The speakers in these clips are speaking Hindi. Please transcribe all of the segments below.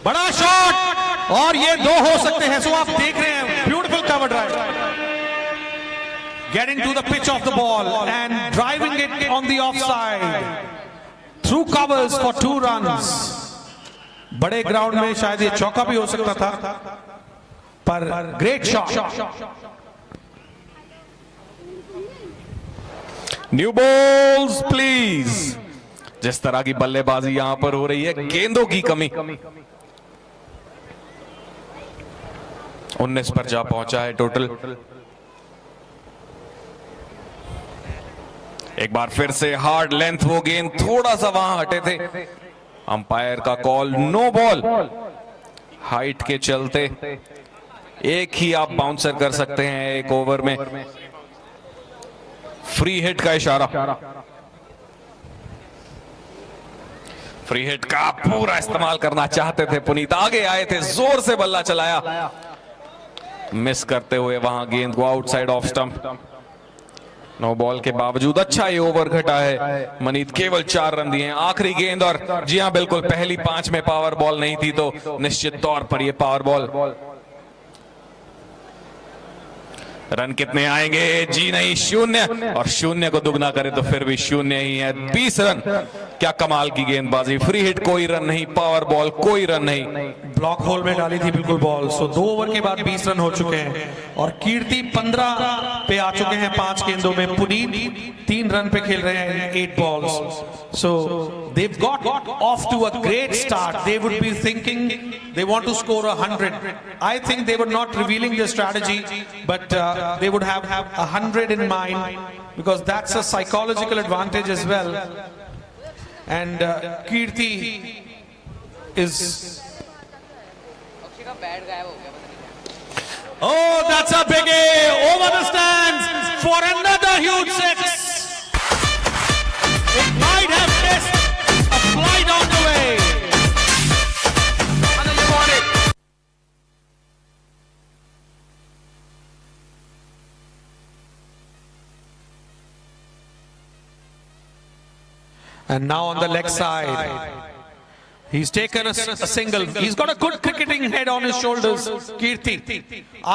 बड़ा शॉट और ये दो हो सकते हैं। सो आप देख रहे हैं beautiful cover drive, getting to the pitch of the ball and driving it on the offside through covers for 2 runs. बड़े ग्राउंड में शायद ये चौका भी हो सकता था, पर great shot. New balls please. जिस तरह की बल्लेबाजी यहां पर हो रही है, गेंदों की कमी। 19 पर जा पहुंचा है टोटल। एक बार फिर से हार्ड लेंथ वो गेंद थोड़ा सा वहां हटे थे, अंपायर का कॉल नो बॉल। हाइट के चलते एक ही आप बाउंसर कर सकते हैं एक ओवर में। फ्री हिट का इशारा, फ्री हिट का पूरा इस्तेमाल करना चाहते थे पुनीत। आगे आए थे, जोर से बल्ला चलाया, मिस करते हुए वहां गेंद को outside off stump. No ball के बावजूद अच्छा ये ओवर घटा है। मनीत केवल 4 रन दिए हैं। आखिरी गेंद, और जी हां बिल्कुल, पहली 5 में पावर बॉल नहीं थी तो निश्चित तौर पर ये पावर बॉल। रन कितने आएंगे? जी नहीं, 0, और 0 को दुगना करे तो फिर भी 0 ही है। 20 रन, क्या कमाल की गेंदबाजी। फ्री हिट कोई रन नहीं, पावर बॉल कोई रन नहीं। ब्लॉक होल में डाली थी बिल्कुल बॉल। सो 2 ओवर के बाद 20 रन हो चुके हैं और कीर्ति 15 पे आ चुके हैं 5 गेंदों में। पुनीत 3 रन पे खेल रहे हैं 8 balls. So they've got off to a great start. They would be thinking they want to score 100. I think they were not revealing their strategy, but they would have 100 in mind, because that's a psychological advantage as well. And Kirti is... Oh, that's a biggie over the stands for another huge 6. It might have missed a flight on the way. And now on the leg side, he's taken a single. He's got a good cricketing head on his shoulders, Kirti.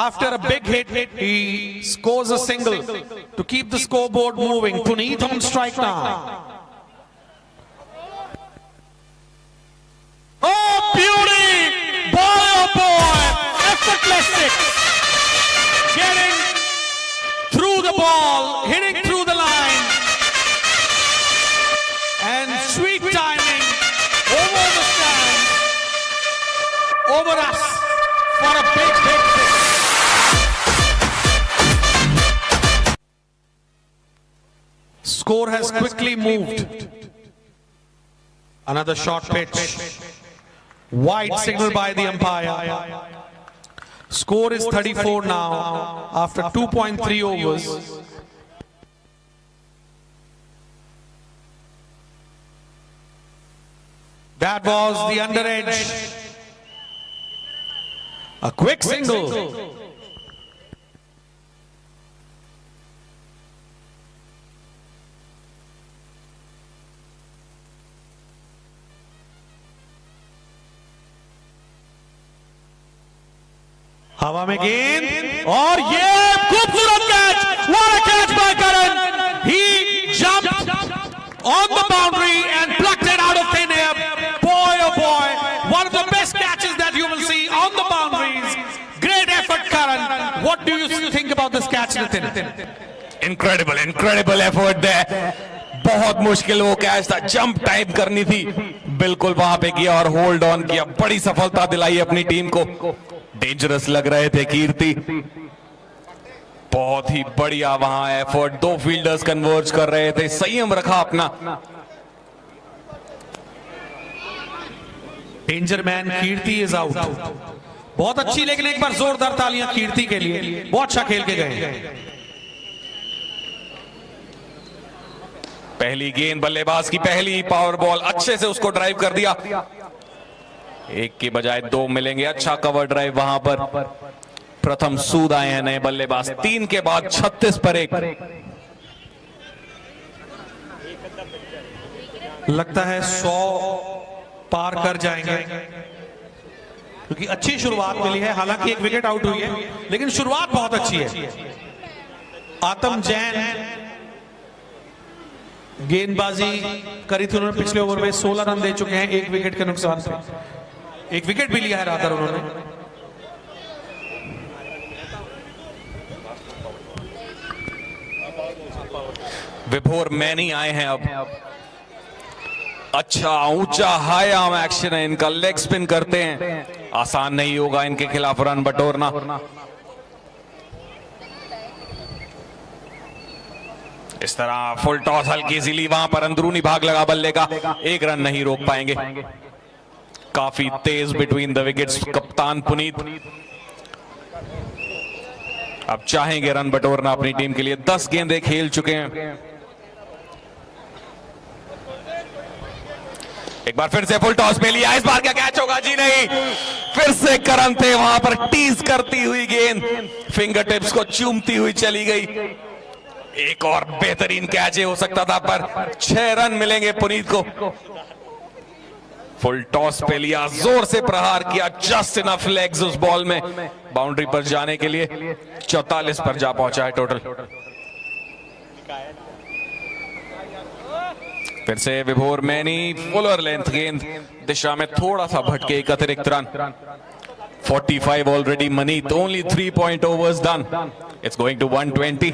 After a big hit, he scores a single to keep the scoreboard moving. Puneet on strike now. Oh, beauty! Boy, oh boy! Effortless 6. Getting through the ball, hitting through the line. And sweet timing over the stands, over us, for a big, big 6. Score has quickly moved. Another short pitch. Wide signal by the umpire. Score is 34 now after 2.3 overs. That was the under edge. A quick single. हवा में गेंद और ये खूबसूरत catch. What a catch by Karan. He jumped on the boundary and plucked it out of thin air. Boy oh boy, one of the best catches that you will see on the boundaries. Great effort, Karan. What do you think about this catch, Nitin? Incredible effort there. बहुत मुश्किल वो कैच था, जंप टाइप करनी थी, बिल्कुल वहां पे किया और होल्ड ऑन किया. बड़ी सफलता दिलाई अपनी टीम को. डेंजरस लग रहे थे कीर्ति, बहुत ही बढ़िया वहां एफर्ट. 2 फील्डर्स कन्वर्ज कर रहे थे, संयम रखा अपना. Danger man Kirti is out. बहुत अच्छी, लेकिन एक बार जोरदार तालियां कीर्ति के लिए. बहुत अच्छा खेल के गए. पहली गेंद बल्लेबाज की पहली पावर बॉल, अच्छे से उसको ड्राइव कर दिया. एक के बजाय 2 मिलेंगे. अच्छा कवर ड्राइव वहां पर. प्रथम सूद आए हैं नए बल्लेबाज. 3 के बाद 36 पर 1. लगता है 100 पार कर जाएंगे. क्योंकि अच्छी शुरुआत मिली है, हालांकि एक विकेट आउट हुई है, लेकिन शुरुआत बहुत अच्छी है। आतम जैन गेंदबाजी करी थी उन्होंने पिछले ओवर में, 16 रन दे चुके हैं 1 विकेट के नुकसान पे। 1 विकेट भी लिया है रादर उन्होंने। विभोर मैनी आए हैं अब। अच्छा ऊंचा हाई आर्म एक्शन है इनका, लेग स्पिन करते हैं, आसान नहीं होगा इनके खिलाफ रन बटोरना। इस तरह फुल टॉस हल्की सी ली, वहां पर अंदरूनी भाग लगा बल्ले का, 1 रन नहीं रोक पाएंगे। काफी तेज बिटवीन द विकेट्स कप्तान पुनीत। अब चाहेंगे रन बटोरना अपनी टीम के लिए। 10 गेंदें खेल चुके हैं। एक बार फिर से फुल टॉस पे लिया, इस बार क्या कैच होगा? जी नहीं, फिर से करन थे वहां पर, टीज करती हुई गेंद फिंगर टिप्स को चूमती हुई चली गई। एक और बेहतरीन कैच हो सकता था, पर 6 रन मिलेंगे पुनीत को। फुल टॉस पे लिया, जोर से प्रहार किया, जस्ट इनफ लेग्स उस बॉल में बाउंड्री पर जाने के लिए। 44 पर जा पहुंचा है टोटल। फिर से विभोर मैनी, फुलर लेंथ गेंद, दिशा में थोड़ा सा भटके, एक अतिरिक्त run. 45 already Manit, only 3 point overs done. It's going to 120।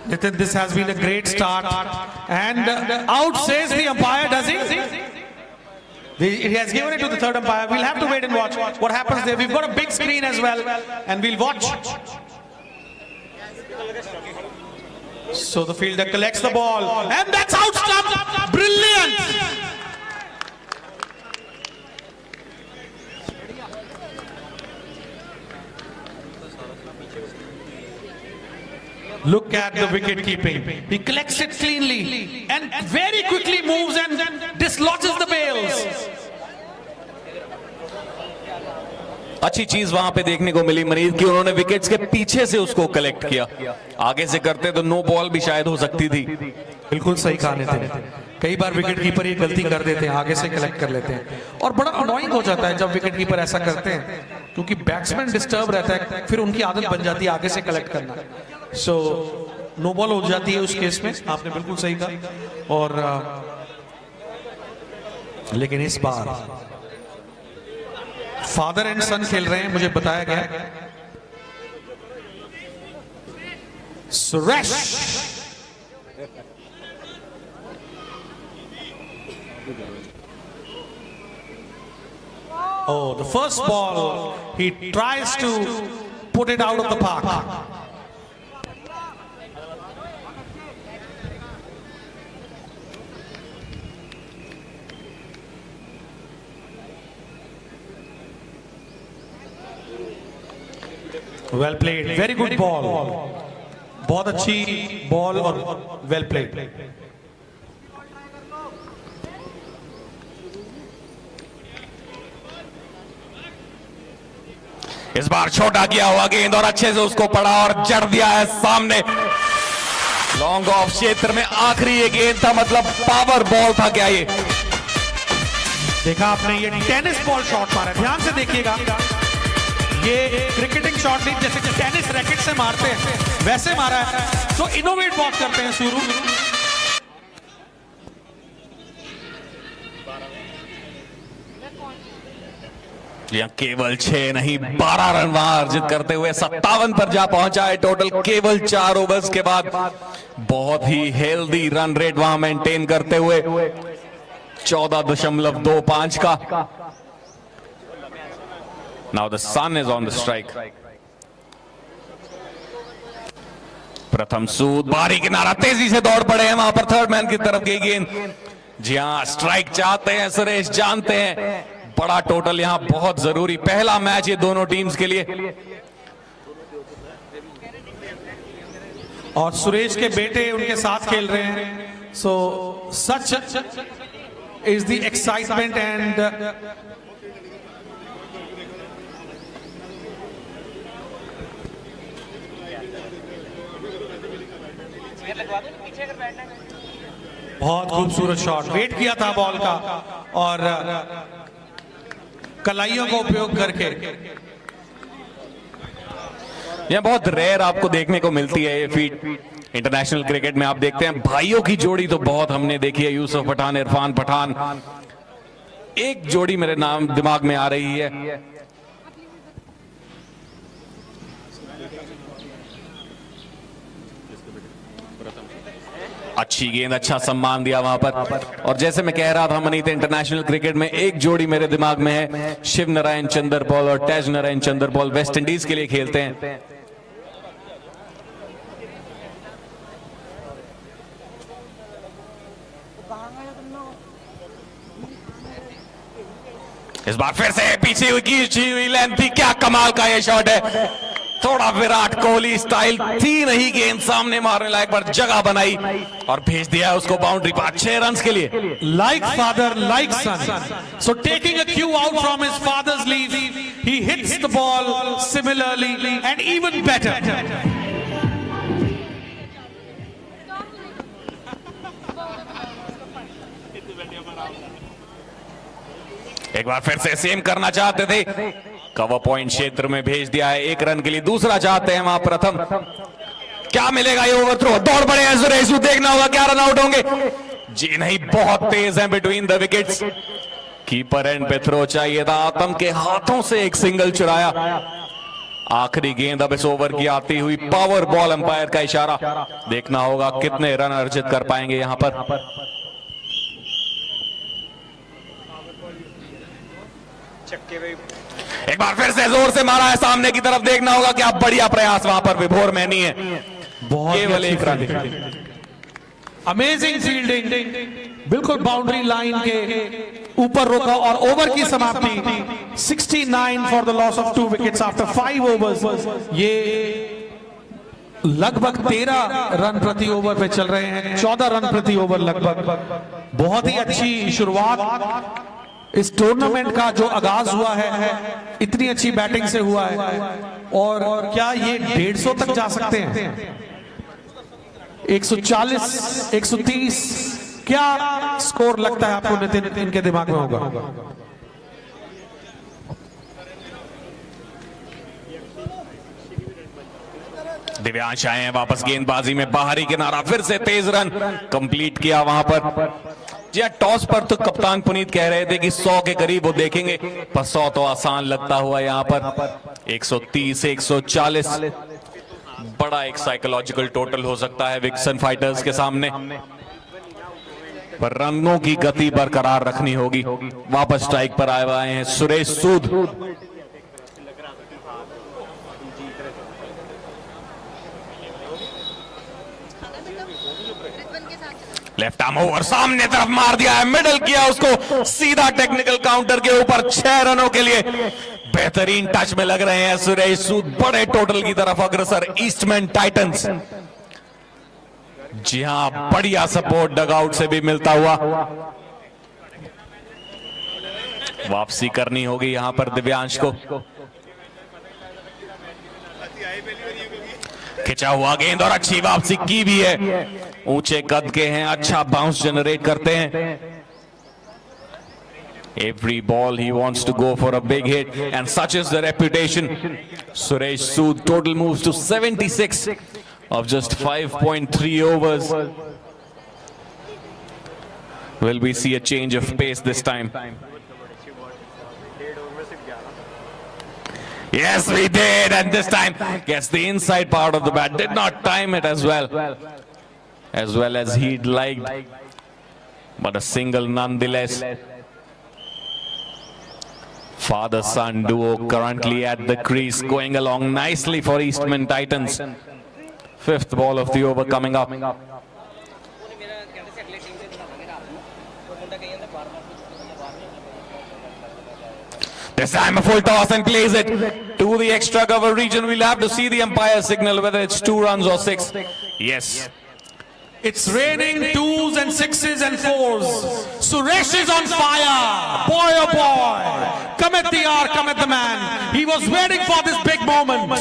Nitin, this has been a great start, and out says the umpire, does he? He has given it to the third umpire. We'll have to wait and watch what happens there. We've got a big screen as well, and we'll watch. So the fielder collects the ball, and that's out stump. Brilliant! Look at the wicket keeping. He collects it cleanly and very quickly moves and dislodges the bails. अच्छी चीज वहां पे देखने को मिली मनीत की, उन्होंने विकेट्स के पीछे से उसको कलेक्ट किया। आगे से करते तो नो बॉल भी शायद हो सकती थी। बिल्कुल सही कहा नितिन। कई बार विकेट कीपर ये गलती कर देते हैं, आगे से कलेक्ट कर लेते हैं, और बड़ा अनोइंग हो जाता है जब विकेट कीपर ऐसा करते हैं, क्योंकि बैट्समैन डिस्टर्ब रहता है, फिर उनकी आदत बन जाती है आगे से कलेक्ट करना। सो नो बॉल हो जाती है उस केस में, आपने बिल्कुल सही कहा। और लेकिन इस बार फादर एंड सन खेल रहे हैं, मुझे बताया गया। Suresh Oh, the first ball, he tries to put it out of the park. Well played, very good ball. बहुत अच्छी बॉल और well played. इस बार छोटा किया हुआ गेंद और अच्छे से उसको पड़ा और जड़ दिया है सामने। लॉन्ग ऑफ क्षेत्र में आखिरी ये गेंद था, मतलब पावर बॉल था क्या ये? देखा आपने, ये टेनिस बॉल शॉट मारा, ध्यान से देखिएगा। ये क्रिकेटिंग शॉट नहीं, जैसे टेनिस रैकेट से मारते हैं वैसे मारा है। तो इनोवेट बहुत करते हैं शुरू। यहाँ केवल 6 नहीं 12 रन वहां अर्जित करते हुए 57 पर जा पहुंचा है टोटल, केवल 4 ओवर्स के बाद। बहुत ही हेल्दी रन रेट वहां मेंटेन करते हुए 14.25 का। Now the son is on the strike. Pratham Sood, बारी किनारा, तेजी से दौड़ पड़े हैं वहां पर थर्ड मैन की तरफ गई गेंद। जी हाँ, स्ट्राइक चाहते हैं सुरेश, जानते हैं बड़ा टोटल यहां बहुत जरूरी। पहला मैच ये दोनों टीम्स के लिए। और सुरेश के बेटे उनके साथ खेल रहे हैं। So such is the excitement and बहुत खूबसूरत शॉट, वेट किया था बॉल का और कलाइयों का उपयोग करके। यह बहुत रेयर आपको देखने को मिलती है ये फीट इंटरनेशनल क्रिकेट में। आप देखते हैं भाइयों की जोड़ी तो बहुत हमने देखी है, यूसुफ पठान, इरफान पठान। एक जोड़ी मेरे नाम दिमाग में आ रही है, अच्छी गेंद, अच्छा सम्मान दिया वहां पर। और जैसे मैं कह रहा था मनीत, इंटरनेशनल क्रिकेट में एक जोड़ी मेरे दिमाग में है, शिव नारायण चंद्रपॉल और तेज नारायण चंद्रपॉल, वेस्ट इंडीज के लिए खेलते हैं। इस बार फिर से पीछे हुई लेंथी, क्या कमाल का ये शॉट है, थोड़ा विराट कोहली स्टाइल थी नहीं, गेंद सामने मारने लायक पर जगह बनाई और भेज दिया उसको बाउंड्री पर 6 रन के लिए। Like father, like son. So taking a cue out from his father's lead, he hits the ball similarly and even better. एक बार फिर से सेम करना चाहते थे, कवर पॉइंट क्षेत्र में भेज दिया है 1 रन के लिए। दूसरा चाहते हैं वहां प्रथम, क्या मिलेगा ये ओवरथ्रो, दौड़ पड़े हैं सुरेश, देखना होगा क्या रन आउट होंगे। जी नहीं, बहुत तेज है between the wickets, keeper and पे थ्रो चाहिए था। आतम के हाथों से एक सिंगल चुराया। आखिरी गेंद अब इस ओवर की आती हुई, पावर बॉल, अंपायर का इशारा, देखना होगा कितने रन अर्जित कर पाएंगे यहां पर। एक बार फिर से जोर से मारा है सामने की तरफ, देखना होगा क्या बढ़िया प्रयास वहां पर विभोर मैनी है, केवल 1 रन। अमेजिंग फील्डिंग, बिल्कुल बाउंड्री लाइन के ऊपर रोका और ओवर की समाप्ति 69 for the loss of 2 wickets after 5 overs. ये लगभग 13 रन प्रति ओवर पे चल रहे हैं, 14 रन प्रति ओवर लगभग। बहुत ही अच्छी शुरुआत इस टूर्नामेंट का जो आगाज हुआ है, इतनी अच्छी बैटिंग से हुआ है। और क्या ये 150 तक जा सकते हैं? 140, 130, क्या स्कोर लगता है आपको नितिन, इनके दिमाग में होगा? दिव्यांश आए हैं वापस गेंदबाजी में, बाहरी किनारा, फिर से तेज रन कंप्लीट किया वहां पर। जी टॉस पर तो कप्तान पुनीत कह रहे थे कि 100 के करीब वो देखेंगे, पर 100 तो आसान लगता हुआ यहां पर। 130, 140 बड़ा एक साइकोलॉजिकल टोटल हो सकता है विक्सन फाइटर्स के सामने, पर रनों की गति बरकरार रखनी होगी। वापस स्ट्राइक पर आए हैं सुरेश सूद। लेफ्ट आर्म ओवर, सामने तरफ मार दिया है, मिडल किया उसको, सीधा टेक्निकल काउंटर के ऊपर 6 रनों के लिए। बेहतरीन टच में लग रहे हैं सुरेश सूद, बड़े टोटल की तरफ अग्रसर ईस्टमैन टाइटंस। जी हां, बढ़िया सपोर्ट डगआउट से भी मिलता हुआ। वापसी करनी होगी यहां पर दिव्यांश को। खिंचा हुआ गेंद और अच्छी वापसी की भी है, ऊंचे कद के हैं, अच्छा बाउंस जनरेट करते हैं। Every ball he wants to go for a big hit, and such is the reputation. Suresh Sood, total moves to 76 of just 5.3 overs. Will we see a change of pace this time? Yes, we did, and this time gets the inside part of the bat. Did not time it as well as he'd liked, but a single nonetheless. Father-son duo currently at the crease, going along nicely for Eastman Titans. 5th ball of the over coming up. This time a full toss and plays it to the extra cover region. We'll have to see the umpire signal whether it's 2 runs or 6. Yes. It's raining 2s and 6s and 4s. Suresh is on fire. Boy, oh boy. Come at the hour, come at the man. He was waiting for this big moment.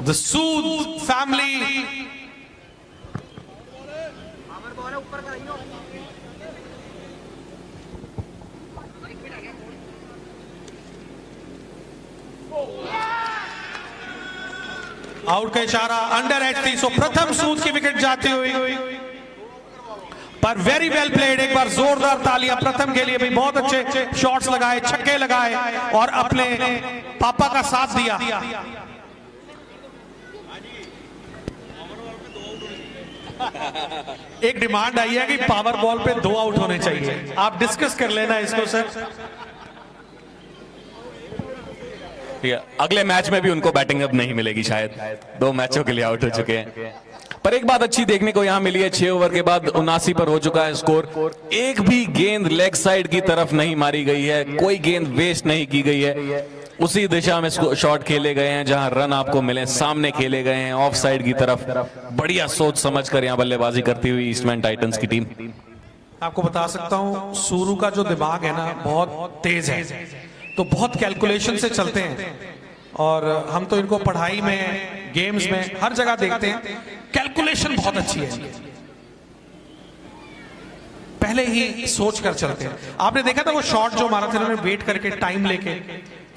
The Sood family out का इशारा, अंडर एज थी। सो प्रथम सूद की विकेट जाती हुई, पर वेरी वेल प्लेड। एक बार जोरदार तालियां प्रथम के लिए भी। बहुत अच्छे शॉट्स लगाए, छक्के लगाए और अपने पापा का साथ दिया। एक डिमांड आई है कि पावर बॉल पे 2 आउट होने चाहिए। आप डिस्कस कर लेना इसको सर। अगले मैच में भी उनको बैटिंग अब नहीं मिलेगी शायद, 2 मैचों के लिए आउट हो चुके हैं। पर एक बात अच्छी देखने को यहां मिली है, 6 ओवर के बाद 79 पर हो चुका है स्कोर। एक भी गेंद लेग साइड की तरफ नहीं मारी गई है, कोई गेंद वेस्ट नहीं की गई है। उसी दिशा में शॉट खेले गए हैं जहां रन आपको मिले, सामने खेले गए हैं ऑफ साइड की तरफ। बढ़िया सोच समझकर यहां बल्लेबाजी करती हुई ईस्टमैन टाइटंस की टीम। आपको बता सकता हूं सूरू का जो दिमाग है ना बहुत तेज है, तो बहुत कैलकुलेशन से चलते हैं। और हम तो इनको पढ़ाई में, गेम्स में, हर जगह देखते हैं। कैलकुलेशन बहुत अच्छी है, पहले ही सोच कर चलते हैं। आपने देखा था वो शॉट जो मारा था उन्होंने वेट करके, टाइम लेके।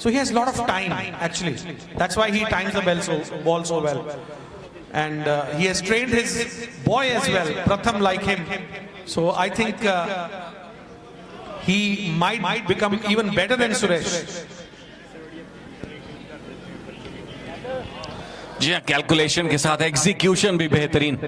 So he has lot of time actually, that's why he times the ball so well and he has trained his boy as well, Pratham like him. So I think he might become even better than Suresh. जी हाँ, कैलकुलेशन के साथ एग्जीक्यूशन भी बेहतरीन।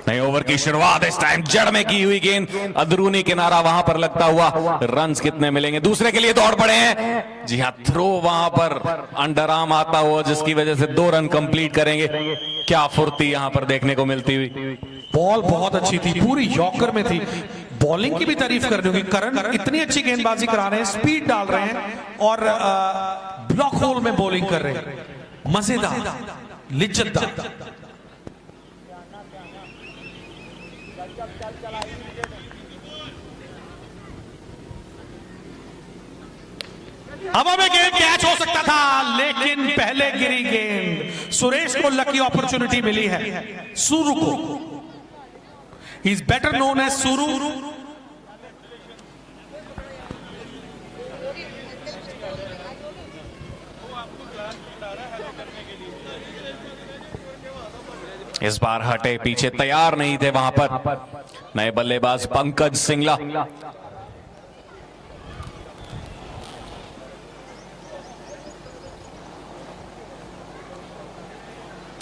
नए ओवर की शुरुआत, इस टाइम जड़ में की हुई गेंद, अंदरूनी किनारा वहां पर लगता हुआ। रन्स कितने मिलेंगे? दूसरे के लिए दौड़ पड़े हैं। जी हाँ, थ्रो वहां पर अंडर आर्म आता हुआ, जिसकी वजह से 2 रन कंप्लीट करेंगे। क्या फुर्ती यहां पर देखने को मिलती हुई। बॉल बहुत अच्छी थी, पूरी यॉर्कर में थी। बॉलिंग की भी तारीफ करनी होगी, करण इतनी अच्छी गेंदबाजी करा रहे हैं, स्पीड डाल रहे हैं और ब्लॉक होल में बॉलिंग कर रहे हैं। मजेदार, लिज्जतदार। हवा में गेंद कैच हो सकता था, लेकिन पहले गिरी गेंद। सुरेश को लकी अपॉर्चुनिटी मिली है, सूरू को। He is better known as Suru. इस बार हटे पीछे तैयार नहीं थे वहां पर नए बल्लेबाज पंकज सिंगला।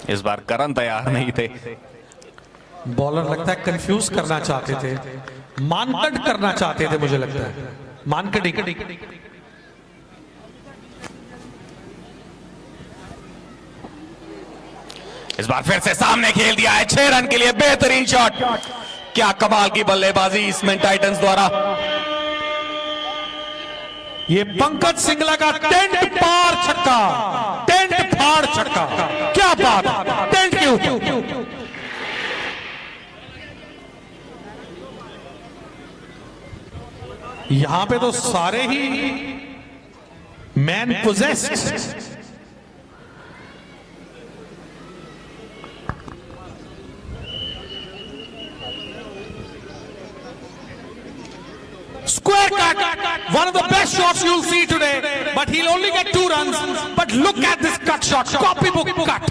इस बार करण तैयार नहीं थे। बॉलर लगता है कंफ्यूज करना चाहते थे, मानकट करना चाहते थे, मुझे लगता है मानकट। इस बार फिर से सामने खेल दिया है, 6 रन के लिए बेहतरीन शॉट। क्या कमाल की बल्लेबाजी ईस्टमैन टाइटंस द्वारा। ये पंकज सिंगला का टेंट पार छक्का, टेंट फाड़ छक्का। क्या बात, टेंट के ऊपर। यहां पे तो सारे ही man posed. Square cut, one of the best shots you'll see today, but he'll only get 2 runs. But look at this cut shot, copybook cut.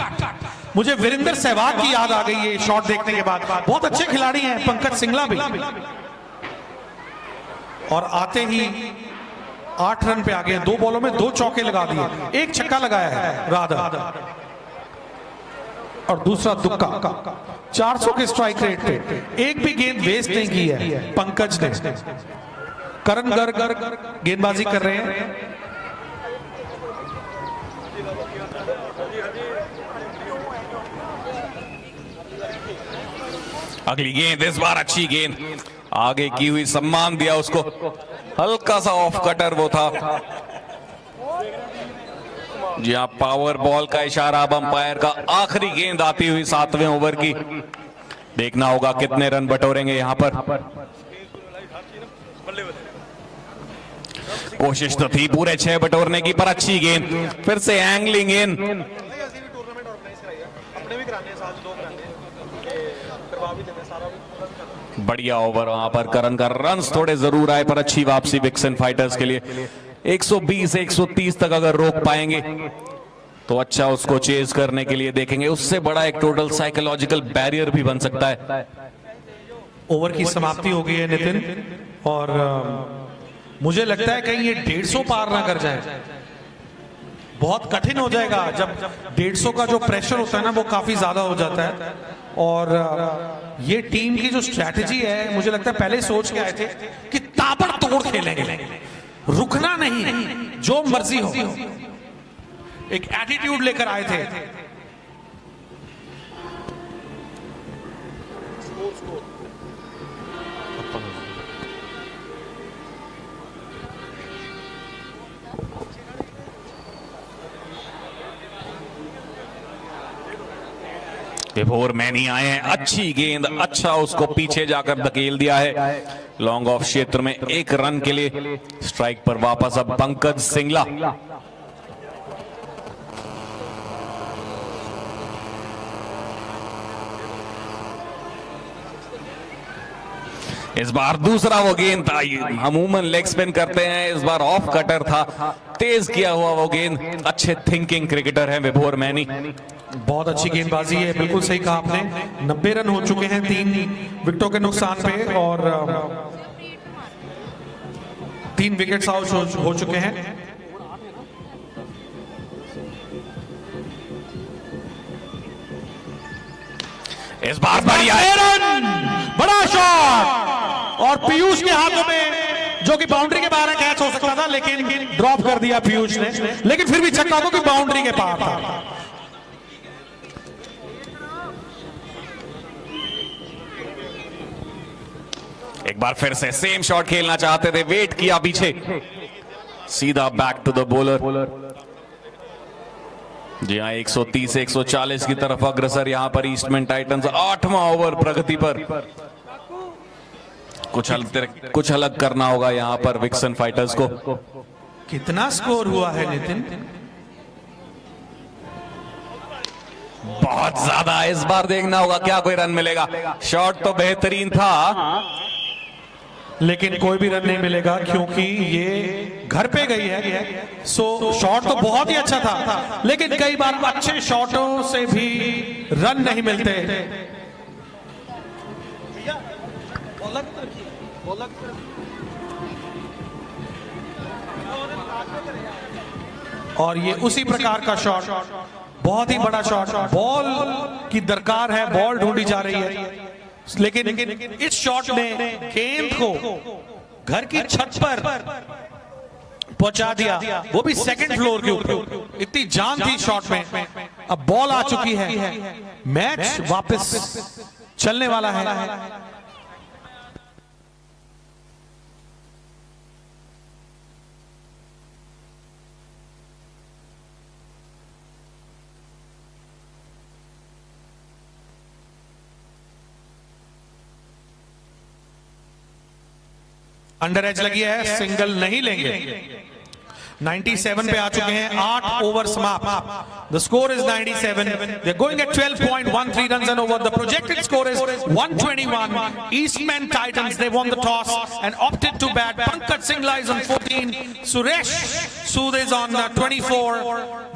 मुझे वीरेंद्र सहवाग की याद आ गई ये शॉट देखने के बाद। बहुत अच्छे खिलाड़ी हैं पंकज सिंगला भी। और आते ही 8 रन पे आ गए, 2 बॉलों में 2 चौके लगा दिए, 1 छक्का लगाया है राधा और दूसरा दुक्का। 400 के स्ट्राइक रेट पे एक भी गेंद वेस्ट नहीं की है पंकज ने। करण गर्ग गेंदबाजी कर रहे हैं। अगली गेंद, इस बार अच्छी गेंद, आगे की हुई, सम्मान दिया उसको। हल्का सा ऑफ कटर वो था। जी हाँ, पावर बॉल का इशारा अब अंपायर का। आखिरी गेंद आती हुई 7वें ओवर की। देखना होगा कितने रन बटोरेंगे यहां पर। कोशिश तो थी पूरे 6 बटोरने की, पर अच्छी गेंद, फिर से एंगलिंग इन। बढ़िया ओवर वहां पर करण का, रन्स थोड़े जरूर आए पर अच्छी वापसी विक्सन फाइटर्स के लिए। 120 130 तक अगर रोक पाएंगे तो अच्छा उसको चेज करने के लिए देखेंगे, उससे बड़ा एक टोटल साइकोलॉजिकल बैरियर भी बन सकता है। ओवर की समाप्ति हो गई है नितिन, और मुझे लगता है कहीं ये 150 पार ना कर जाए। बहुत कठिन हो जाएगा जब 150 का जो प्रेशर होता है ना वो काफी ज्यादा हो जाता है। और ये टीम की जो स्ट्रैटेजी है, मुझे लगता है पहले सोच के आए थे कि ताबड़तोड़ खेलेंगे, रुकना नहीं, जो मर्जी हो, एक एटीट्यूड लेकर आए थे। विभोर मैनी आए हैं, अच्छी गेंद, अच्छा उसको पीछे जाकर धकेल दिया है लॉन्ग ऑफ क्षेत्र में। 1 रन के लिए स्ट्राइक पर वापस अब पंकज सिंगला। इस बार दूसरा वो गेंद था, अमूमन लेग स्पिन करते हैं, इस बार ऑफ कटर था, तेज किया हुआ वो गेंद। अच्छे थिंकिंग क्रिकेटर हैं विभोर मैनी। बहुत अच्छी गेंदबाजी है, बिल्कुल सही कहा आपने। 90 रन हो चुके हैं 3 विकेटों के नुकसान पे, और 3 विकेट्स आउट हो चुके हैं। इस बार बढ़िया रन, बड़ा शॉट, और पीयूष के हाथों में, जो कि बाउंड्री के बाहर कैच हो सकता था लेकिन ड्रॉप कर दिया पीयूष ने, लेकिन फिर भी छक्का को कि बाउंड्री के पार था। एक बार फिर से सेम शॉट खेलना चाहते थे, वेट किया पीछे, सीधा बैक टू द बॉलर। जी हाँ, 130 140 की तरफ अग्रसर यहां पर ईस्टमैन टाइटंस। 8वां ओवर प्रगति पर, कुछ अलग करना होगा यहां पर विक्सन फाइटर्स को। कितना स्कोर हुआ है नितिन? बहुत ज्यादा। इस बार देखना होगा क्या कोई रन मिलेगा। शॉट तो बेहतरीन था लेकिन कोई भी रन नहीं मिलेगा क्योंकि ये घर पे गई है। सो शॉट तो बहुत ही अच्छा था, लेकिन कई बार अच्छे शॉटों से भी रन नहीं मिलते। और ये उसी प्रकार का शॉट, बहुत ही बड़ा शॉट, बॉल की दरकार है, बॉल ढूंढी जा रही है, लेकिन इस शॉट ने गेंद को घर की छत पर पहुंचा दिया, वो भी सेकंड फ्लोर के ऊपर। इतनी जान थी शॉट में। अब बॉल आ चुकी है, मैच वापस चलने वाला है। अंडर एज लगी है, सिंगल नहीं लेंगे। 97 पे आ चुके हैं, 8 ओवर समाप्त। The score is 97. They're going at 12.13 runs and over. The projected score is 121. Eastman Titans, they won the toss and opted to bat. Pankaj Singla is on 14. Suresh Sood is on 24.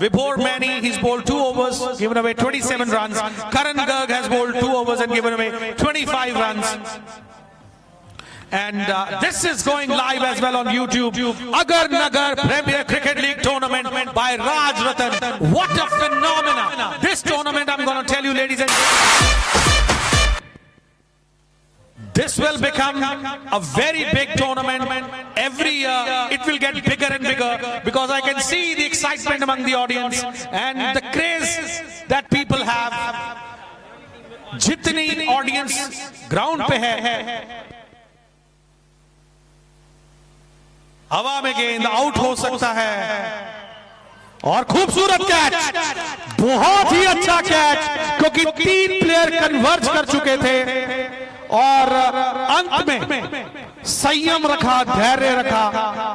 Vibhor Mani, he's bowled 2 overs, given away 27 runs. Karan Garg has bowled 2 overs and given away 25 runs. And this is going live as well on YouTube. Agar Nagar Premier Cricket League Tournament by Raj Ratan. What a phenomenon! This tournament, I'm going to tell you, ladies and gentlemen, this will become a very big tournament. Every year, it will get bigger and bigger because I can see the excitement among the audience and the craze that people have. जितनी audience ground पे है, हवा में गेंद आउट हो सकता है। और खूबसूरत कैच, बहुत ही अच्छा कैच, क्योंकि 3 प्लेयर कन्वर्ज कर चुके थे और अंत में संयम रखा, धैर्य रखा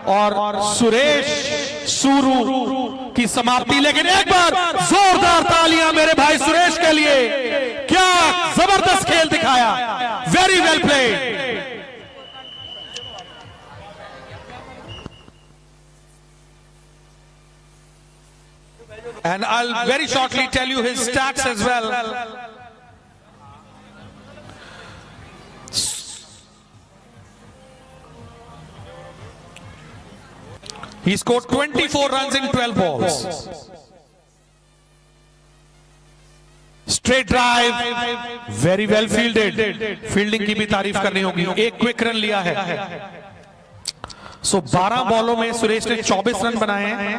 और सुरेश सूरू की समाप्ति। लेकिन एक बार जोरदार तालियां मेरे भाई सुरेश के लिए। क्या जबरदस्त खेल दिखाया, very well played. And I'll very shortly tell you his stats as well. He scored 24 runs in 12 balls. Straight drive, very well fielded. Fielding की भी तारीफ करनी होगी। एक क्विक रन लिया है। सो 12 बॉलों में सुरेश ने 24 रन बनाए हैं,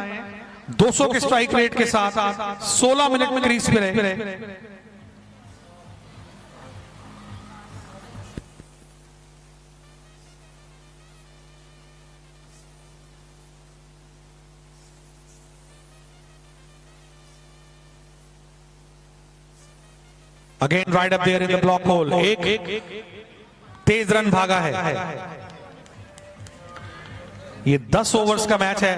200 के स्ट्राइक रेट के साथ 16 मिनट में क्रीज पे रहे। Again right up there in the block hole, एक तेज रन भागा है। ये 10 ओवर्स का मैच है,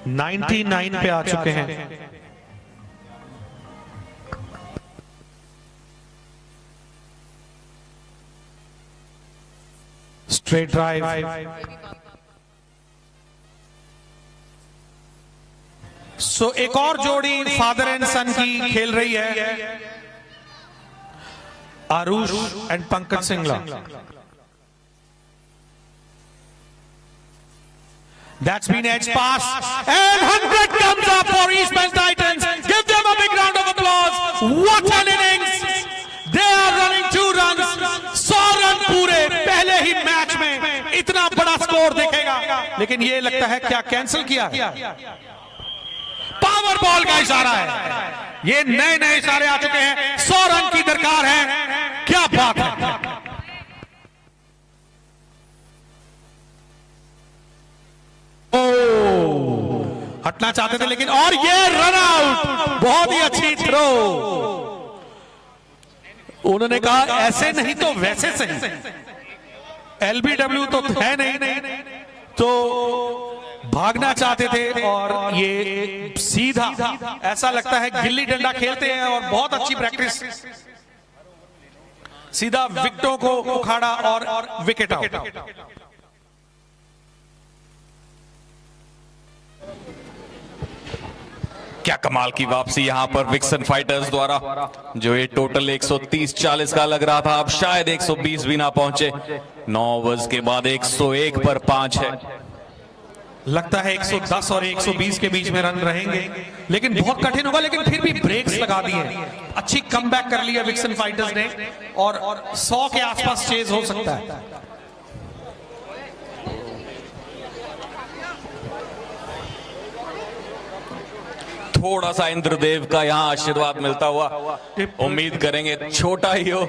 99 पे आ चुके हैं। स्ट्रेट ड्राइव, सो एक और जोड़ी फादर एंड सन की खेल रही है, Aarush and Pankaj Singla. That's been edge pass and 100 comes up for Eastman Titans. Give them a big round of applause. What an innings! They are running 2 runs. 100 run पूरे पहले ही मैच में, इतना बड़ा स्कोर देखेगा। लेकिन ये लगता है क्या कैंसिल किया है? पावर बॉल का इशारा है। ये नए नए इशारे आ चुके हैं। 100 रन की दरकार है, क्या बात है। हटना चाहते थे लेकिन, और ये रन आउट, बहुत ही अच्छी थ्रो। उन्होंने कहा ऐसे नहीं तो वैसे सही, एलबीडब्ल्यू तो है नहीं, तो भागना चाहते थे और ये सीधा, ऐसा लगता है गिल्ली डंडा खेलते हैं और बहुत अच्छी प्रैक्टिस, सीधा विकेटों को उखाड़ा और विकेट आउट। क्या कमाल की वापसी यहां पर विक्सन फाइटर्स द्वारा, जो ये टोटल 130-40 का लग रहा था, अब शायद 120 भी ना पहुंचे। 9 ओवर्स के बाद 101 पर 5 है। लगता है 110 और 120 के बीच में रन रहेंगे, लेकिन बहुत कठिन होगा। लेकिन फिर भी ब्रेक्स लगा दिए, अच्छी कमबैक कर लिया विक्सन फाइटर्स ने, और 100 के आसपास चेज हो सकता है। थोड़ा सा इंद्रदेव का यहां आशीर्वाद मिलता हुआ उम्मीद करेंगे, छोटा ही हो।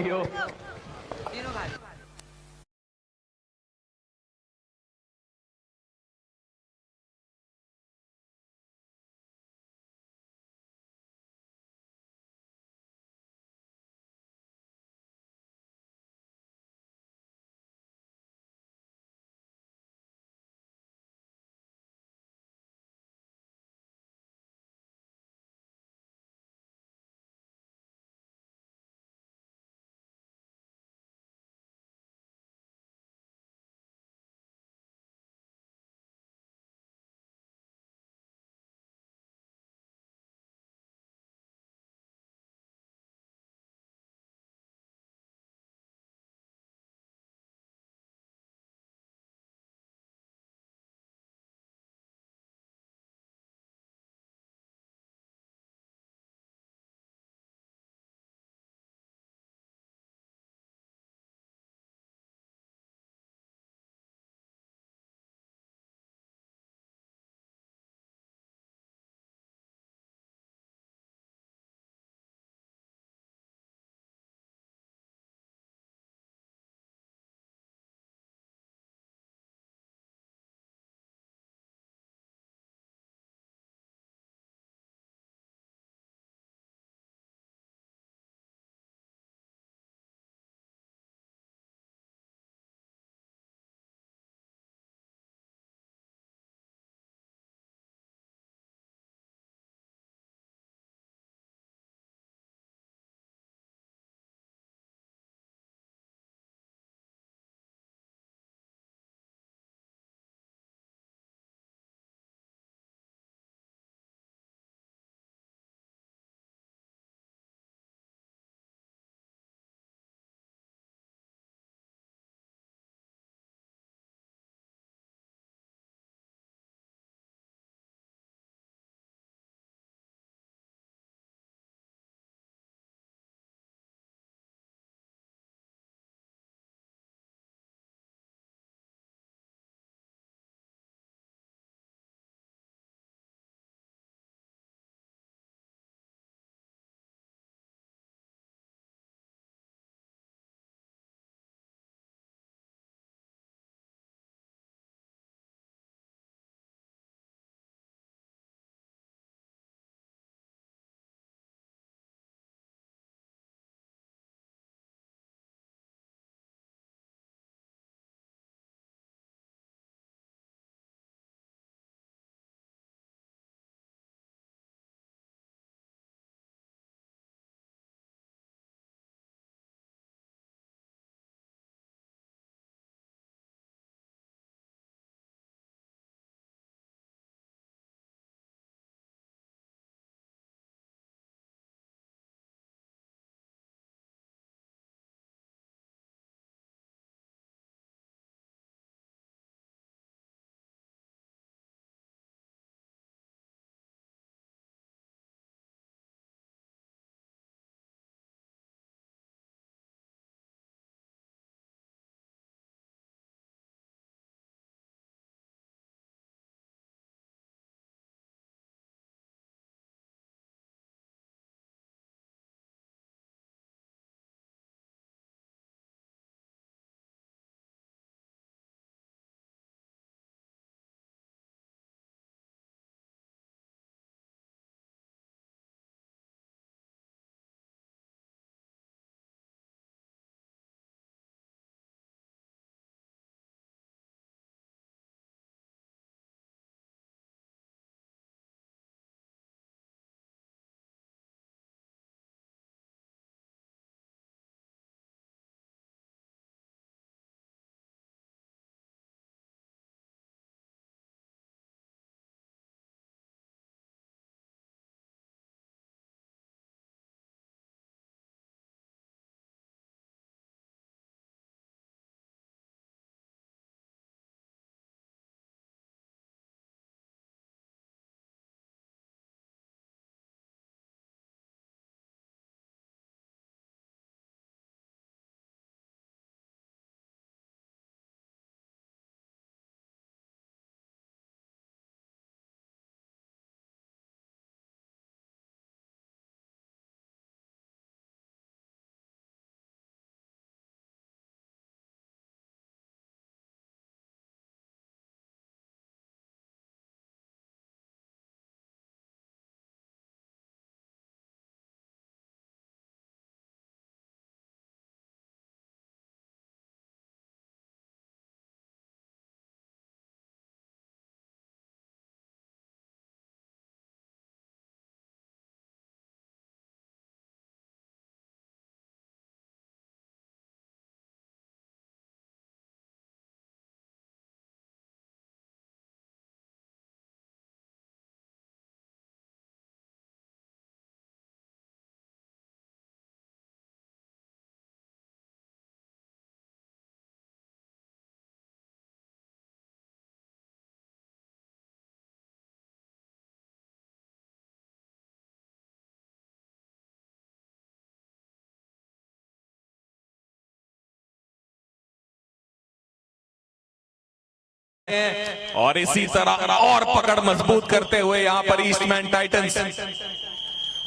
और इसी तरह और पकड़ मजबूत करते हुए यहां पर ईस्टमैन टाइटंस,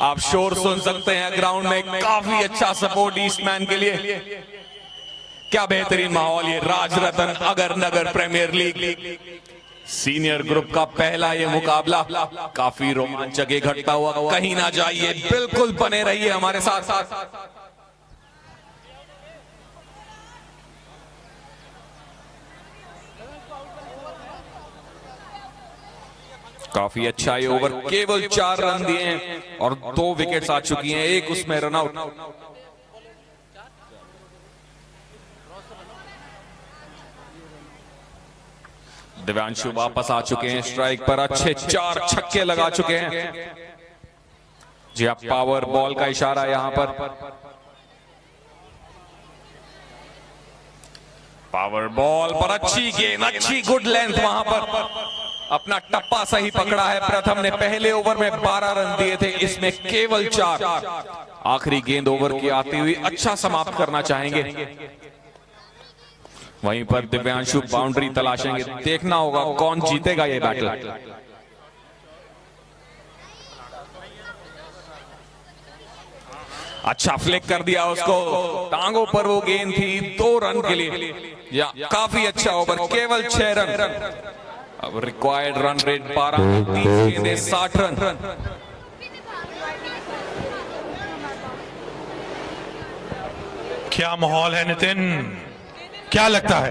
आप शोर सुन सकते हैं ग्राउंड में, काफी अच्छा सपोर्ट ईस्टमैन के लिए। क्या बेहतरीन माहौल, ये राजरतन अगर नगर प्रीमियर लीग सीनियर ग्रुप का पहला ये मुकाबला काफी रोमांचक घटता हुआ कहीं ना जाइए, बिल्कुल बने रहिए हमारे साथ। काफी अच्छा ये ओवर, केवल 4 रन दिए हैं और 2 विकेट्स आ चुकी हैं, एक उसमें रन आउट। दिव्यांशु वापस आ चुके हैं स्ट्राइक पर, अच्छे 4 छक्के लगा चुके हैं। जी आप पावर बॉल का इशारा यहां पर, पावर बॉल पर अच्छी गेंद, अच्छी गुड लेंथ, वहां पर अपना टप्पा सही पकड़ा है प्रथम ने। पहले ओवर में 12 रन दिए थे, इसमें केवल 4। आखिरी गेंद ओवर की आती हुई अच्छा समाप्त करना चाहेंगे। वहीं पर दिव्यांशु बाउंड्री तलाशेंगे, देखना होगा कौन जीतेगा ये बैटल। अच्छा फ्लिक कर दिया उसको, टांगों पर वो गेंद थी, 2 रन के लिए। या काफी अच्छा ओवर, केवल 6 रन। अब रिक्वायर्ड रन रेट 12, 30 गेंदें 60 रन। क्या माहौल है नितिन, क्या लगता है?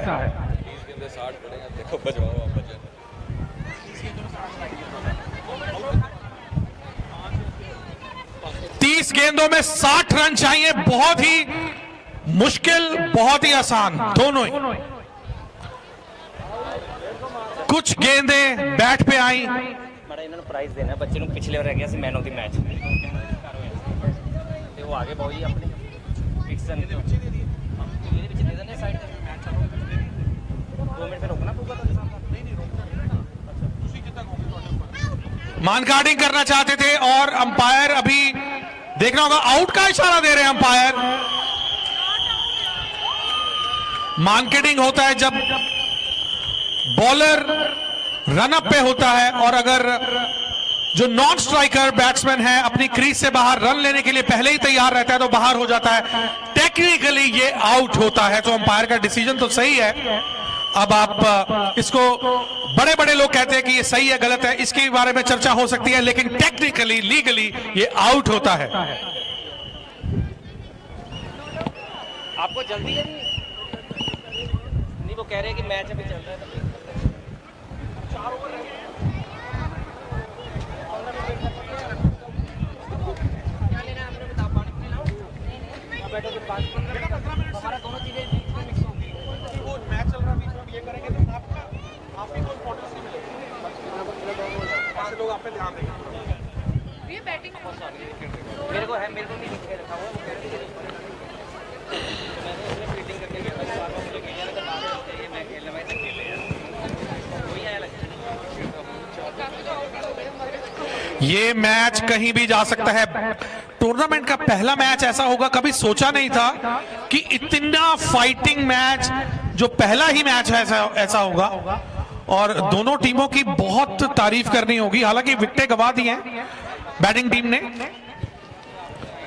30 गेंदों में 60 रन चाहिए, बहुत ही मुश्किल, बहुत ही आसान, दोनों ही। कुछ गेंदें बैट पे आई। बड़ा इन्होंने प्राइज देना बच्चे ਨੂੰ ਪਿਛਲੇ ਵਾਰ ਰਹਿ ਗਿਆ ਸੀ ਮੈਨ ਆਫ ਦੀ ਮੈਚ ਤੇ ਉਹ ਆਗੇ ਬਹੁਤ ਹੀ ਆਪਣੀ ਫਿਕਸਨ ਇਹਦੇ ਵਿੱਚ ਦੇ ਦਿੰਦੇ ਸਾਈਡ ਤੇ ਮੈਚ ਚਾਲੂ 2 ਮਿੰਟ ਫਿਰ ਰੁਕਣਾ ਪਊਗਾ ਤੁਹਾਡੇ ਸਾਹਮਣੇ नहीं रोकना अच्छा ਤੁਸੀਂ ਜਿੱਦਾਂ ਕਹੋਗੇ ਤੁਹਾਡੇ ਉੱਪਰ। मान कार्डिंग करना चाहते थे और अंपायर अभी देखना होगा, आउट का इशारा दे रहे हैं अंपायर। मार्केटिंग होता है जब बॉलर रन अप पे होता है और अगर जो नॉन स्ट्राइकर बैट्समैन है अपनी क्रीज से बाहर रन लेने के लिए पहले ही तैयार रहता है तो बाहर हो जाता है, टेक्निकली ये आउट होता है। तो अंपायर का डिसीजन तो सही है। अब आप इसको, बड़े बड़े लोग कहते हैं कि ये सही है गलत है, इसके बारे में चर्चा हो सकती है, लेकिन टेक्निकली लीगली ये आउट होता है। आपको जल्दी है नहीं, वो कह रहे हैं कि मैच अभी चल रहा है। 4 ओवर रह गए, क्या लेना है आपने बता, पानी पिलाओ बैठो के पास 15 मिनट हमारा दोनों चीजें बीच में मिक्स होंगी। वो मैच चल रहा है बीच में, ये करेंगे तो आपका आप ही कोई फोटो नहीं मिलेगी, ऐसे लोग आप पे ध्यान देंगे। ये बैटिंग मेरे को है, मेरे को नहीं लिख के रखा हुआ, वो कह रहे थे मैंने इसलिए फील्डिंग करके गया था, बार बार मुझे कहने लगा बात चाहिए, मैं खेलने में तक खेले यार वही आया लगता है। ये मैच कहीं भी जा सकता है। टूर्नामेंट का पहला मैच ऐसा होगा, कभी सोचा नहीं था कि इतना फाइटिंग मैच, जो पहला ही मैच है ऐसा होगा। और दोनों टीमों की बहुत तारीफ करनी होगी, हालांकि विकेटें गंवा दी हैं बैटिंग टीम ने,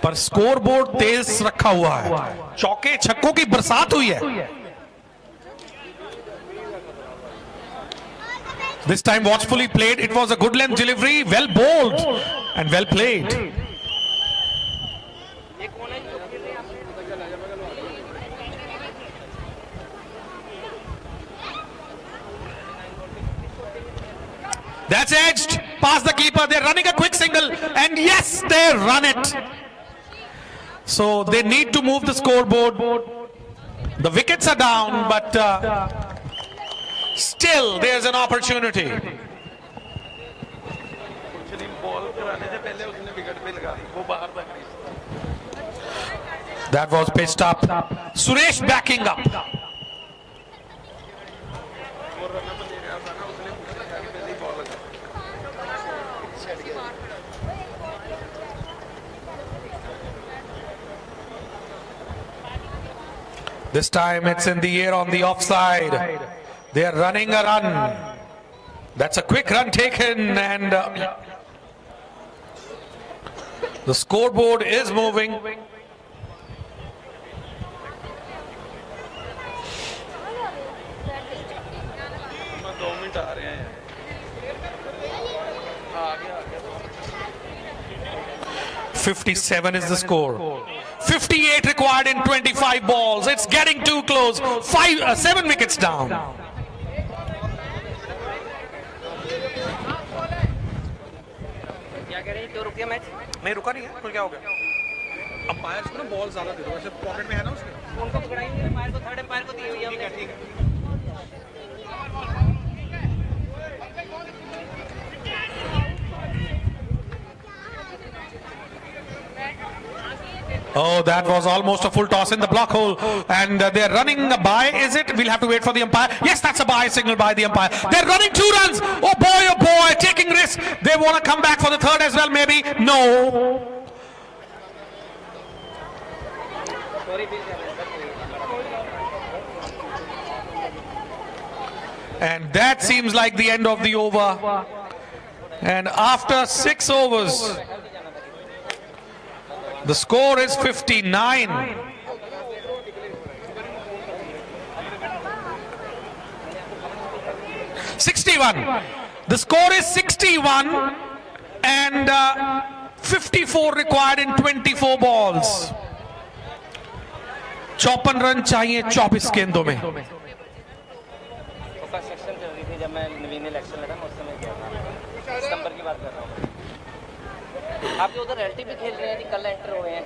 पर स्कोर बोर्ड तेज रखा हुआ है, चौके छक्कों की बरसात हुई है। This time watchfully played, it was a good length delivery, well bowled and well played. That's edged past the keeper. They're running a quick single and yes, they run it. So they need to move the scoreboard. The wickets are down, but still there's an opportunity. That was pitched up. Suresh backing up. This time it's in the air on the offside. They are running a run. That's a quick run taken, and the scoreboard is moving. .57 is the score. 58 required in 25 balls. It's getting too close. 7 wickets down. क्या कह रहे हैं, क्यों रुक गया मैच? नहीं रुका नहीं है, तो क्या हो गया? अंपायर्स को ना बॉल ज्यादा दे दो, वैसे पॉकेट में है ना उसके। उनको पकड़ाएंगे, अंपायर को, थर्ड अंपायर को दी हुई है हमने। ठीक है। Oh, that was almost a full toss in the block hole, and they're running a bye. Is it? We'll have to wait for the umpire. Yes, that's a bye signal by the umpire. They're running 2 runs. Oh boy, taking risks. They want to come back for the third as well, maybe. No. And that seems like the end of the over. And after 6 overs, the score is 59. The score is 61 and 54 required in 24 balls. 54 run चाहिए 24 गेंदों में. सेक्शन चल रही थी जब मैं नवीन इलेक्शन लड़ा, उस समय क्या था, सितंबर की बात कर रहा हूँ. आपके उधर एलटी भी खेल रहे हैं, कल एंटर हुए हैं.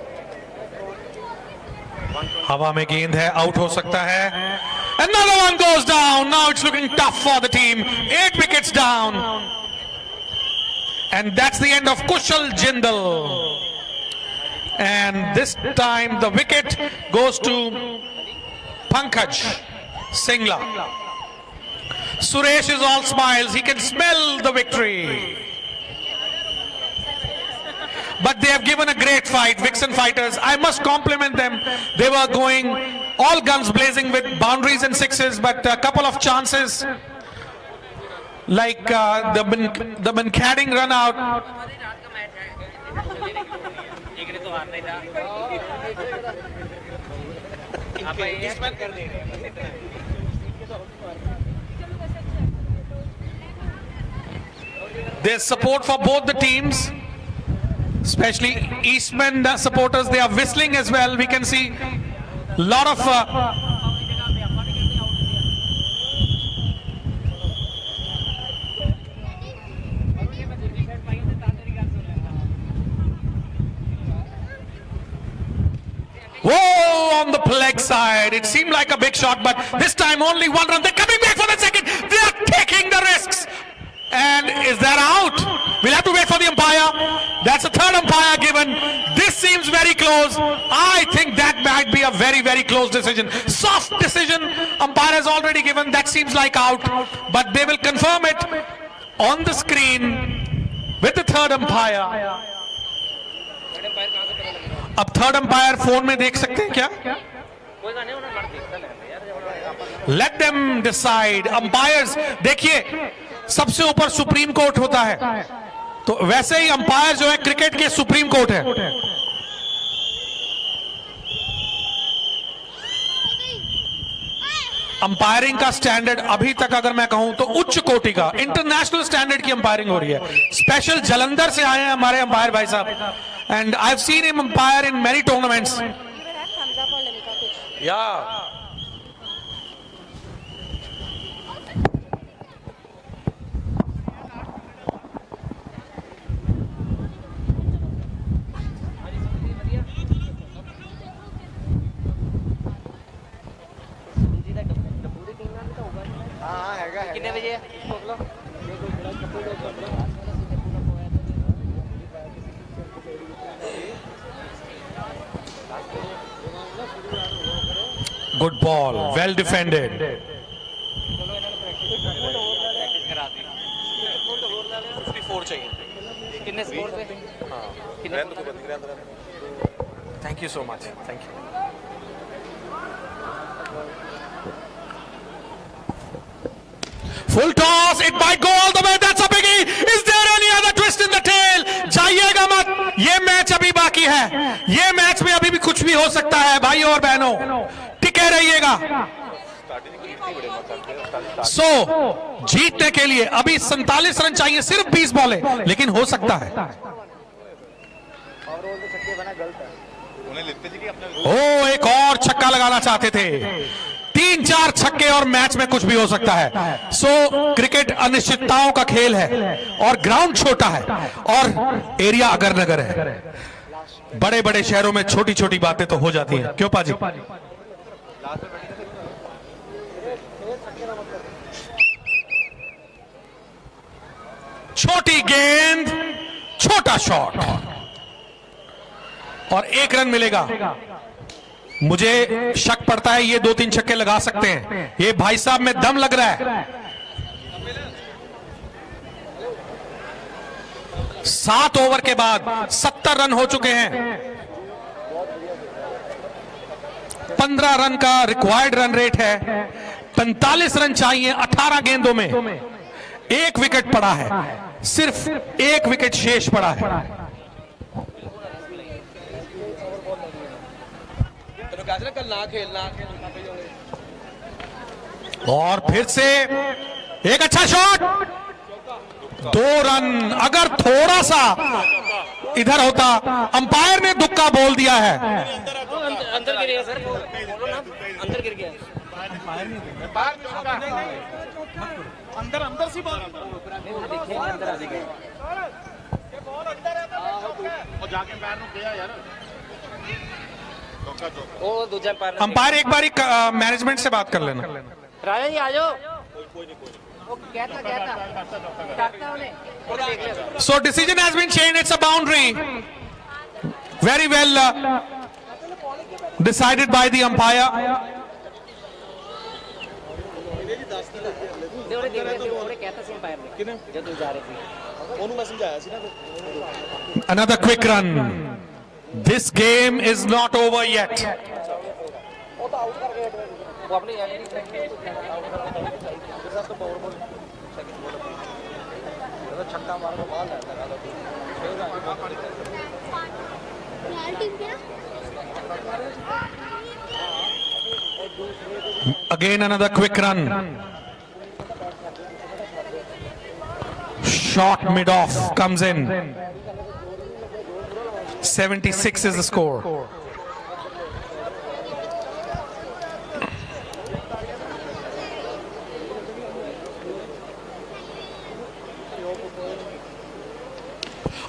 हवा में गेंद है, आउट हो सकता है. Another one goes down. Now it's looking tough for the team. 8 wickets down. And that's the end of Kushal Jindal. And this time the wicket goes to Pankaj Singla. Suresh is all smiles. He can smell the victory. But they have given a great fight, Vixen fighters. I must compliment them. They were going all guns blazing with boundaries and sixes, but a couple of chances, like the Mankading run out. There's support for both the teams. Especially Eastman supporters, they are whistling as well. We can see a lot of whoa, on the leg side. It seemed like a big shot, but this time only 1 run. They're coming back for the second. They are taking the risks. And is that out? We'll have to wait for the umpire. That's a third umpire given. This seems very close. I think that might be a very, very close decision. Soft decision. Umpire has already given. That seems like out. But they will confirm it on the screen with the third umpire. अब थर्ड अंपायर फोन में देख सकते हैं क्या? Let them decide. Umpires, देखिए सबसे ऊपर सुप्रीम कोर्ट होता है, तो वैसे ही अंपायर जो है क्रिकेट के सुप्रीम कोर्ट है. अंपायरिंग का स्टैंडर्ड अभी तक अगर मैं कहूं तो उच्च कोटि का, इंटरनेशनल स्टैंडर्ड की अंपायरिंग हो रही है. स्पेशल जलंधर से आए हैं हमारे अंपायर भाई साहब, and I have seen him umpire in many tournaments. या कितने बजे है? Good ball, well defended. कितने स्कोर पे? Thank you so much. Thank you. Full toss, it might go all the way, that's a biggie, is there any other twist in the tail? जाइएगा मत, ये मैच अभी बाकी है, ये मैच में अभी भी कुछ भी हो सकता है भाइयों और बहनों, टिके रहिएगा। जीतने के लिए अभी 47 रन चाहिए, सिर्फ 20 बॉलें, लेकिन हो सकता है। ओ, एक और छक्का लगाना चाहते थे, 3-4 छक्के और मैच में कुछ भी हो सकता है। क्रिकेट अनिश्चितताओं का खेल है और ग्राउंड छोटा है और एरिया अगर नगर है। बड़े बड़े शहरों में छोटी छोटी बातें तो हो जाती हैं, क्यों पाजी? छोटी गेंद, छोटा शॉट और 1 रन मिलेगा। मुझे शक पड़ता है ये 2-3 छक्के लगा सकते हैं, ये भाई साहब में दम लग रहा है। 7 ओवर के बाद 70 रन हो चुके हैं, 15 रन का रिक्वायर्ड रन रेट है, 45 रन चाहिए 18 गेंदों में। 1 विकेट पड़ा है, सिर्फ 1 विकेट शेष पड़ा है। कल ना खेलना, और फिर से एक अच्छा शॉट, 2 रन। अगर थोड़ा सा इधर होता, अंपायर ने दुक्का बोल दिया है। अंदर गिर गया सर, बोलो ना, अंदर गिर गया। अंदर अंदर सी बॉल, देखिए अंदर आ गई, बॉल अंदर है और जाके पैर नु गया यार। ओ दूसरा पैर, अंपायर एक बार मैनेजमेंट से बात कर लेना। राजा जी आ जाओ। वो कहता करता उन्हें, देख ले। So decision has been changed. It's a boundary. Very well decided by the umpire. Another quick run. This game is not over yet. Again another quick run. Shot mid-off comes in. 76 is the score.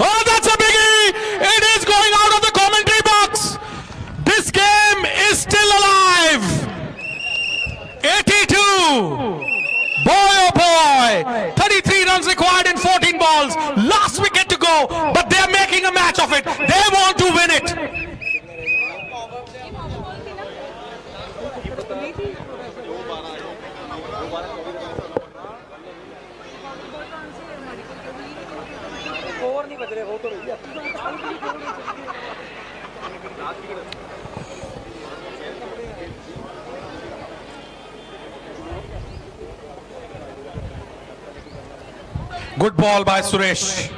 Oh, that's a biggie! It is going out of the commentary box. This game is still alive. 82. Boy, oh boy. 33 runs required in 14 balls. Last wicket to go, but they're making a match of it. They want to win it. Good ball by Suresh.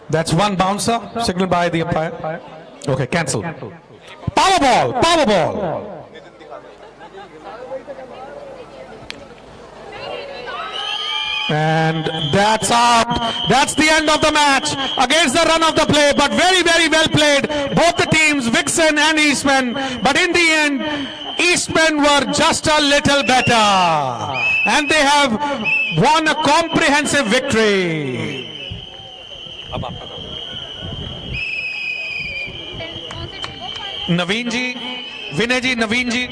That's one bouncer, signaled by the umpire. Okay, cancel. Power ball, power ball. And that's out. That's the end of the match against the run of the play, but very, very well played. Both the teams, Vixen and Eastman. But in the end, Eastman were just a little better. And they have won a comprehensive victory. Naveen ji, Vinay ji, Naveen ji.